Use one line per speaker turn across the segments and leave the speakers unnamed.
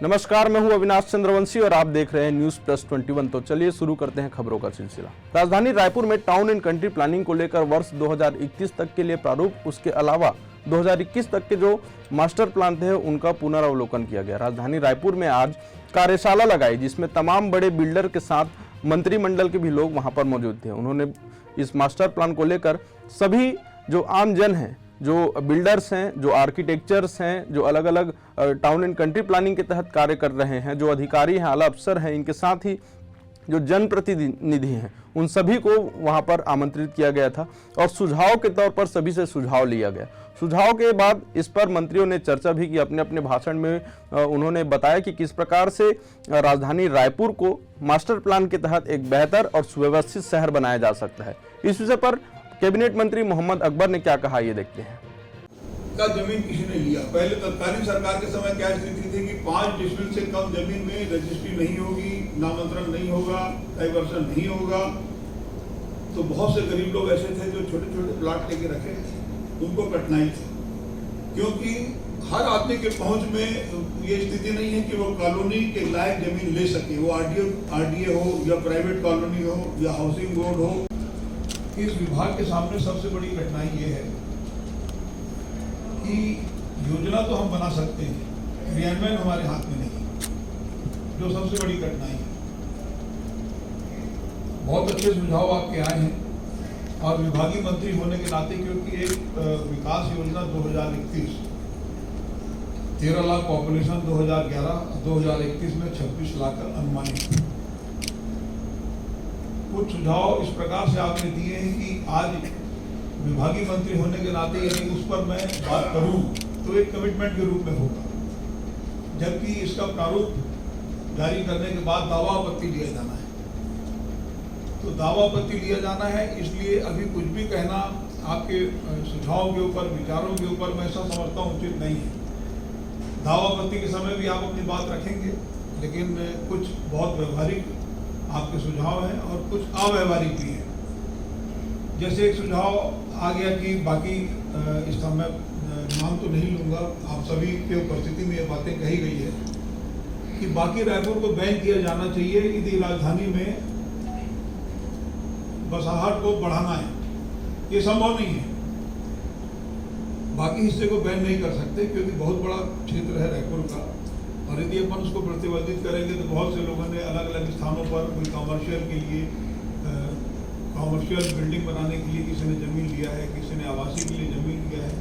नमस्कार, मैं हूं अविनाश चंद्रवंशी और आप देख रहे हैं न्यूज प्लस 21। तो चलिए शुरू करते हैं खबरों का सिलसिला। राजधानी रायपुर में टाउन एंड कंट्री प्लानिंग को लेकर वर्ष 2021 तक के लिए प्रारूप, उसके अलावा 2021 तक के जो मास्टर प्लान थे उनका पुनरावलोकन किया गया। राजधानी रायपुर में आज कार्यशाला लगाई जिसमें तमाम बड़े बिल्डर के साथ मंत्रिमंडल के भी लोग वहां पर मौजूद थे। उन्होंने इस मास्टर प्लान को लेकर सभी जो आम जन हैं, जो बिल्डर्स हैं, जो आर्किटेक्चर्स हैं, जो अलग अलग टाउन एंड कंट्री प्लानिंग के तहत कार्य कर रहे हैं, जो अधिकारी हैं, आला अफसर हैं, इनके साथ ही जो जनप्रतिनिधि हैं, उन सभी को वहां पर आमंत्रित किया गया था और सुझाव के तौर पर सभी से सुझाव लिया गया। सुझाव के बाद इस पर मंत्रियों ने चर्चा भी की। अपने अपने भाषण में उन्होंने बताया कि किस प्रकार से राजधानी रायपुर को मास्टर प्लान के तहत एक बेहतर और सुव्यवस्थित शहर बनाया जा सकता है। इस विषय पर कैबिनेट मंत्री मोहम्मद अकबर ने क्या कहा, ये देखते हैं।
का जमीन किसी ने लिया। पहले तत्कालीन सरकार के समय क्या स्थिति थी कि 5 डिसमिल से कम जमीन में रजिस्ट्री नहीं होगी, नामांतरण नहीं होगा, डाइवर्सन नहीं होगा। तो बहुत से गरीब लोग ऐसे थे जो छोटे छोटे प्लाट लेके रखे, उनको कठिनाई थी, क्योंकि हर आदमी के पहुंच में ये स्थिति नहीं है कि वो कॉलोनी के लायक जमीन ले सके। वो आरडीए हो या प्राइवेट कॉलोनी हो या हाउसिंग बोर्ड हो। इस विभाग के सामने सबसे बड़ी कठिनाई ये है कि योजना तो हम बना सकते हैं, क्रियान्वयन हमारे हाथ में नहीं, जो सबसे बड़ी कठिनाई है। बहुत अच्छे सुझाव आपके आए हैं और विभागीय मंत्री होने के नाते, क्योंकि एक विकास योजना 2021 13 लाख पॉपुलेशन 2011-2021 में 26 लाख अनुमानित। कुछ सुझाव इस प्रकार से आपने दिए हैं कि आज विभागीय मंत्री होने के नाते यदि उस पर मैं बात करूं तो एक कमिटमेंट के रूप में होगा, जबकि इसका प्रारूप जारी करने के बाद दावा आपत्ति लिया जाना है। तो दावा आपत्ति लिया जाना है, इसलिए अभी कुछ भी कहना आपके सुझाव के ऊपर, विचारों के ऊपर मैं ऐसा समझता हूँ उचित नहीं है। दावा आपत्ति के समय भी आप अपनी बात रखेंगे, लेकिन कुछ बहुत व्यवहारिक आपके सुझाव हैं और कुछ अव्यवहारिक भी हैं। जैसे एक सुझाव आ गया कि बाकी इसका मैं नाम तो नहीं लूँगा, आप सभी के उपस्थिति में ये बातें कही गई है कि बाकी रायपुर को बैन किया जाना चाहिए यदि राजधानी में बसाहट को बढ़ाना है। ये संभव नहीं है, बाकी हिस्से को बैन नहीं कर सकते क्योंकि बहुत बड़ा क्षेत्र है रायपुर का, और यदि अपन उसको प्रतिबंधित करेंगे तो बहुत से लोगों ने अलग अलग स्थानों पर कोई कमर्शियल के लिए, कमर्शियल बिल्डिंग बनाने के लिए किसी ने जमीन लिया है, किसी ने आवासीय के लिए जमीन लिया है,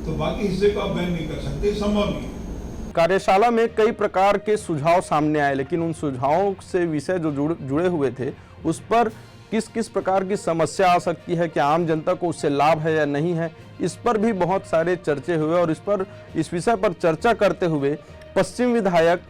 तो बाकी हिस्से को आप बैन नहीं कर सकते, संभव नहीं है।
कार्यशाला में कई प्रकार के सुझाव सामने आए, लेकिन उन सुझावों से विषय जो जुड़े हुए थे उस पर किस किस प्रकार की समस्या आ सकती है, क्या आम जनता को उससे लाभ है या नहीं है, इस पर भी बहुत सारे चर्चे हुए। और इस विषय पर चर्चा करते हुए पश्चिम विधायक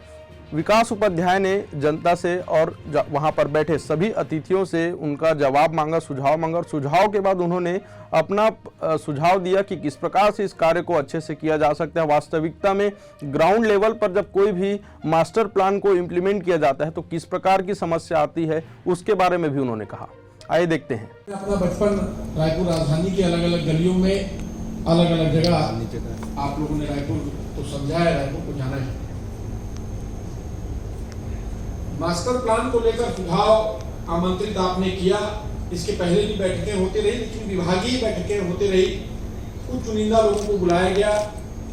विकास उपाध्याय ने जनता से और वहां पर बैठे सभी अतिथियों से उनका जवाब मांगा, सुझाव मांगा, और सुझाव के बाद उन्होंने अपना सुझाव दिया कि किस प्रकार से इस कार्य को अच्छे से किया जा सकता है। वास्तविकता में ग्राउंड लेवल पर जब कोई भी मास्टर प्लान को इम्प्लीमेंट किया जाता है तो किस प्रकार की समस्या आती है, उसके बारे में भी उन्होंने कहा। आइए देखते हैं।
अपना बचपन रायपुर राजधानी की अलग अलग गलियों में, अलग अलग जगह आप लोगों ने रायपुर को समझा है, रायपुर को जाना है। मास्टर प्लान को लेकर सुझाव आमंत्रित आपने किया, इसके पहले भी बैठकें होती रही, लेकिन विभागीय बैठकें होती रही, कुछ चुनिंदा लोगों को बुलाया गया,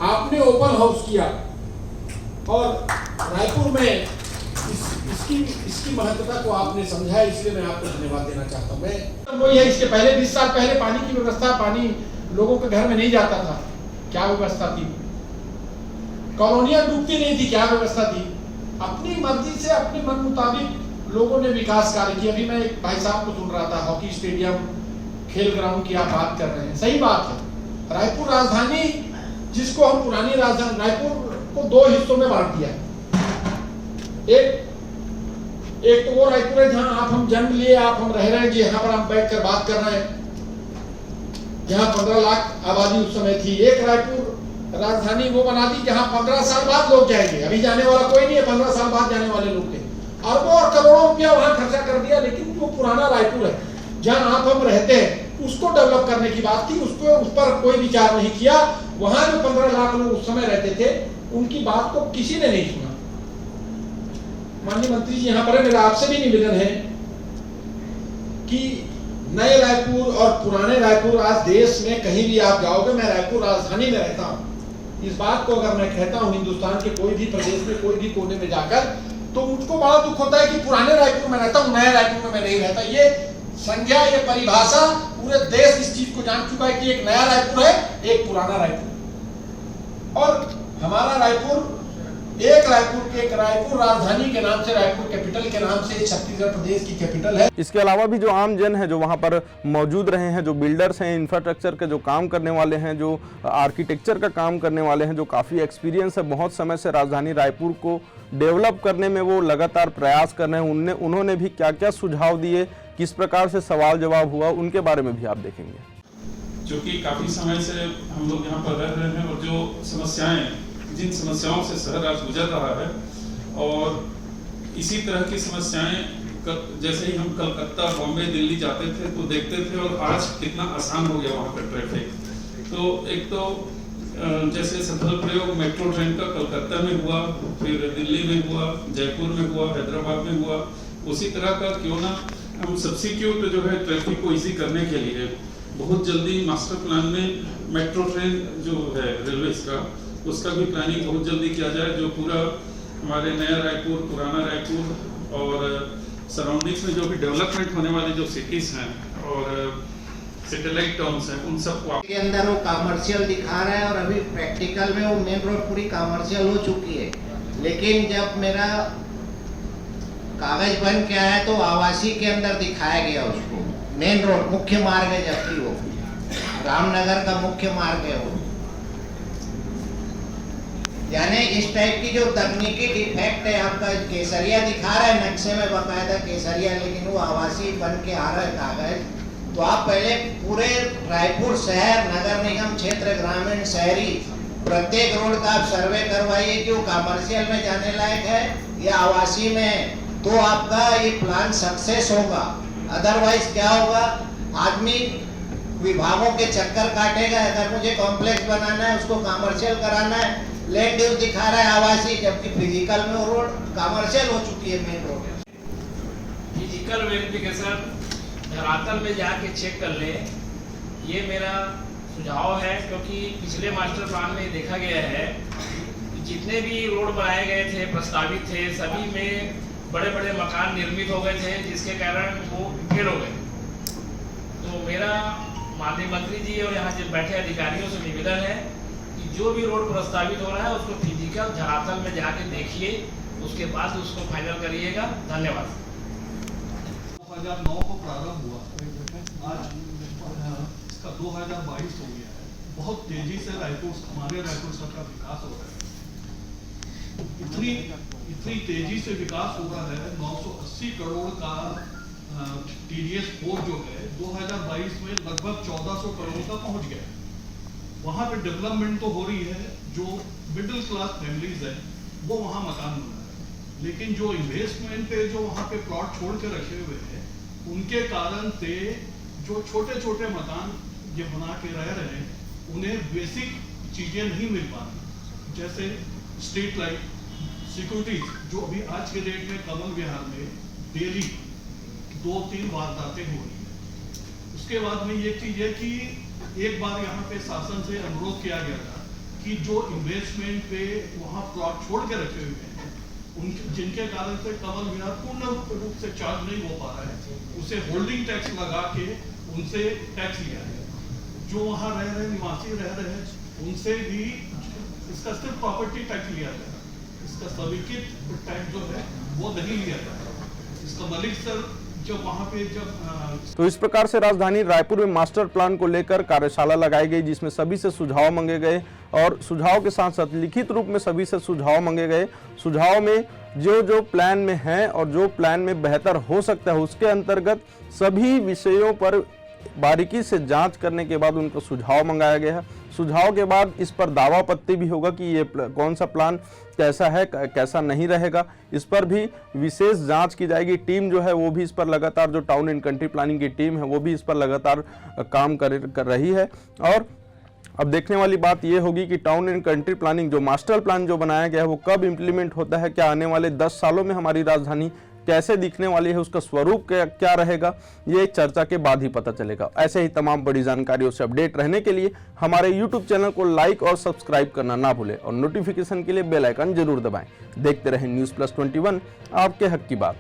आपने ओपन हाउस किया और रायपुर में इसकी महत्वता को आपने समझा, इसलिए मैं आपको धन्यवाद देना चाहता हूँ। मैं वही है, इसके पहले 20 साल पहले पानी की व्यवस्था, पानी लोगों के घर में नहीं जाता था, क्या व्यवस्था थी? कॉलोनियां डूबती नहीं थी, क्या व्यवस्था थी? अपनी मर्जी से, अपने मन मुताबिक लोगों ने विकास कार्य किया। अभी मैं एक भाई साहब को सुन रहा था, हॉकी स्टेडियम, खेल ग्राउंड की आप बात कर रहे हैं, सही बात है। रायपुर राजधानी, जिसको हम पुरानी राजधानी, रायपुर को 2 हिस्सों में बांट दिया। एक तो वो रायपुर है जहां आप हम जन्म लिए, आप हम रह रहे हैं, यहाँ पर हम बैठ कर बात कर रहे हैं, जहां 15 लाख आबादी उस समय थी। एक रायपुर राजधानी वो बना दी जहां 15 साल बाद लोग जाएंगे, अभी जाने वाला कोई नहीं है, 15 साल बाद जाने वाले लोग थे। अरबों और करोड़ों रुपया वहां खर्चा कर दिया, लेकिन जो पुराना रायपुर है जहां आप हम रहते हैं उसको डेवलप करने की बात की, उस पर कोई विचार नहीं किया। वहां जो 15 लाख लोग उस समय रहते थे उनकी बात को किसी ने नहीं सुना। माननीय मंत्री जी यहाँ पर है, मेरा आपसे भी निवेदन है कि नए रायपुर और पुराने रायपुर, आज देश में कहीं भी आप जाओगे, मैं रायपुर राजधानी में रहता हूँ, इस बात को अगर मैं कहता हूँ हिंदुस्तान के कोई भी प्रदेश में कोई भी कोने में जाकर, तो मुझको बड़ा दुख होता है कि पुराने रायपुर में रहता हूँ, नए रायपुर में मैं नहीं रहता। ये संज्ञा, ये परिभाषा पूरे देश इस चीज को जान चुका है कि एक नया रायपुर है, एक पुराना रायपुर। और हमारा रायपुर एक रायपुर राजधानी के नाम से, रायपुर कैपिटल के नाम से छत्तीसगढ़ प्रदेश की कैपिटल है।
इसके अलावा भी जो आम जन है जो वहाँ पर मौजूद रहे हैं, जो बिल्डर्स हैं, इंफ्रास्ट्रक्चर के जो काम करने वाले हैं, जो आर्किटेक्चर का काम करने वाले हैं, जो काफ़ी एक्सपीरियंस है, बहुत समय से राजधानी रायपुर को डेवलप करने में वो लगातार प्रयास कर रहे हैं, उन्होंने भी क्या क्या सुझाव दिए, किस प्रकार से सवाल जवाब हुआ, उनके बारे में भी आप देखेंगे।
जो कि काफ़ी समय से हम लोग यहाँ पर रह रहे हैं और जो समस्याएं, जिन समस्याओं से शहर आज गुजर रहा है, और इसी तरह की समस्याएं जैसे ही हम कलकत्ता, बॉम्बे, दिल्ली जाते थे तो देखते थे, और आज कितना आसान हो गया वहाँ पर ट्रैफिक। तो एक तो जैसे सफल प्रयोग मेट्रो ट्रेन का कलकत्ता में हुआ, फिर दिल्ली में हुआ, जयपुर में हुआ, हैदराबाद में हुआ, उसी तरह का क्यों ना हम सब्स्टिट्यूट जो है ट्रैफिक को इजी करने के लिए बहुत जल्दी मास्टर प्लान में मेट्रो ट्रेन जो है रेलवे का, उसका भी प्लानिंग बहुत जल्दी किया जाए, जो पूरा हमारे नया रायपुर, पुराना रायपुर और सराउंडिंग्स में जो भी डेवलपमेंट होने वाली जो सिटीज हैं और सैटेलाइट टाउन्स हैं, उन सबको
के अंदर वो कमर्शियल दिखा रहा है, और अभी प्रैक्टिकल में वो मेन रोड पूरी कमर्शियल हो चुकी है। लेकिन जब मेरा कागज बन के आया तो आवासीय के अंदर दिखाया गया उसको, मेन रोड मुख्य मार्ग है, जबकि वो रामनगर का मुख्य मार्ग है वो। यानी इस टाइप की जो तकनीकी डिफेक्ट है, आपका केसरिया दिखा रहा है नक्शे में बाकायदा केसरिया, लेकिन वो आवासीय बन के आ रहा है कागज। तो आप पहले पूरे रायपुर शहर, नगर निगम क्षेत्र, ग्रामीण, शहरी, प्रत्येक रोड का आप सर्वे करवाइए कि वो कमर्शियल में जाने लायक है या आवासीय में है, तो आपका ये प्लान सक्सेस होगा। अदरवाइज क्या होगा, आदमी विभागों के चक्कर काटेगा। अगर मुझे कॉम्प्लेक्स बनाना है, उसको कमर्शियल कराना है, लैंड यूज दिखा रहा है आवासीय, जबकि फिजिकल में वो रोड कमर्शियल हो चुकी है, मेन रोड।
फिजिकल वेरिफिकेशन धरातल में जाके चेक कर ले, ये मेरा सुझाव है। क्योंकि पिछले मास्टर प्लान में देखा गया है जितने भी रोड बनाए गए थे, प्रस्तावित थे, सभी में बड़े बड़े मकान निर्मित हो गए थे, जिसके कारण वो फेल हो गए। तो मेरा माननीय मंत्री जी और यहाँ जो बैठे अधिकारियों से निवेदन है कि जो भी रोड प्रस्तावित हो रहा है उसको फिजिकल धरातल में जाके देखिए, उसके बाद उसको फाइनल करिएगा। धन्यवाद।
2009 को प्रारंभ हुआ, आज इसका 2022 हो गया है। बहुत तेजी से हमारे रायपुर शहर का विकास हो रहा है। इतनी तेजी से विकास हो रहा है, 980 करोड़ का TDS 4 जो है 2022 में लगभग 1400 करोड़ का पहुंच गया। वहां पे डेवलपमेंट तो हो रही है, जो मिडिल क्लास फैमिलीज है वो वहां मकान बना रहे हैं, लेकिन जो इन्वेस्टमेंट पे जो वहां पे प्लॉट छोड़ के रखे हुए हैं, उनके कारण से जो छोटे छोटे मकान ये बना के रह रहे हैं, उन्हें बेसिक चीजें नहीं मिल पा रही, जैसे स्ट्रीट लाइट, सिक्योरिटी, जो अभी आज के डेट में कमल विहार में डेली 2-3 वारदातें हो रही है। उसके बाद में ये चीज है कि एक बार यहाँ पे शासन से अनुरोध किया गया था कि जो इन्वेस्टमेंट पे वहाँ प्लॉट छोड़ के रखे हुए हैं, जिनके कारण से कमल विहार पूर्ण रूप से चार्ज नहीं हो पा रहा है, उसे होल्डिंग टैक्स लगा के उनसे टैक्स लिया है। जो वहाँ रह रहे निवासी रह रहे हैं, उनसे भी इसका सिर्फ प्रॉपर्टी टैक्स लिया जाए, इसका सवीकृत टैक्स जो है वो नहीं लिया जाए। इसका मलिक सर जब वहाँ पे
तो इस प्रकार से राजधानी रायपुर में मास्टर प्लान को लेकर कार्यशाला लगाई गई, जिसमें सभी से सुझाव मांगे गए और सुझाव के साथ साथ लिखित रूप में सभी से सुझाव मांगे गए। सुझाव में जो जो प्लान में है और जो प्लान में बेहतर हो सकता है, उसके अंतर्गत सभी विषयों पर बारीकी से जांच करने के बाद उनको सुझाव मंगाया गया है। सुझाव के बाद इस पर दावा पत्ती भी होगा कि ये कौन सा प्लान कैसा है, कैसा नहीं रहेगा। इस पर भी विशेष जांच की जाएगी। टीम जो है वो भी इस पर लगातार, जो टाउन एंड कंट्री प्लानिंग की टीम है वो भी इस पर लगातार काम कर रही है। और अब देखने वाली बात यह होगी कि टाउन एंड कंट्री प्लानिंग जो मास्टर प्लान जो बनाया गया है वो कब इंप्लीमेंट होता है, क्या आने वाले 10 सालों में हमारी राजधानी कैसे दिखने वाली है, उसका स्वरूप क्या रहेगा, ये चर्चा के बाद ही पता चलेगा। ऐसे ही तमाम बड़ी जानकारियों से अपडेट रहने के लिए हमारे YouTube चैनल को लाइक और सब्सक्राइब करना ना भूलें और नोटिफिकेशन के लिए बेल आइकन जरूर दबाएं। देखते रहें न्यूज़ प्लस 21, आपके हक की बात।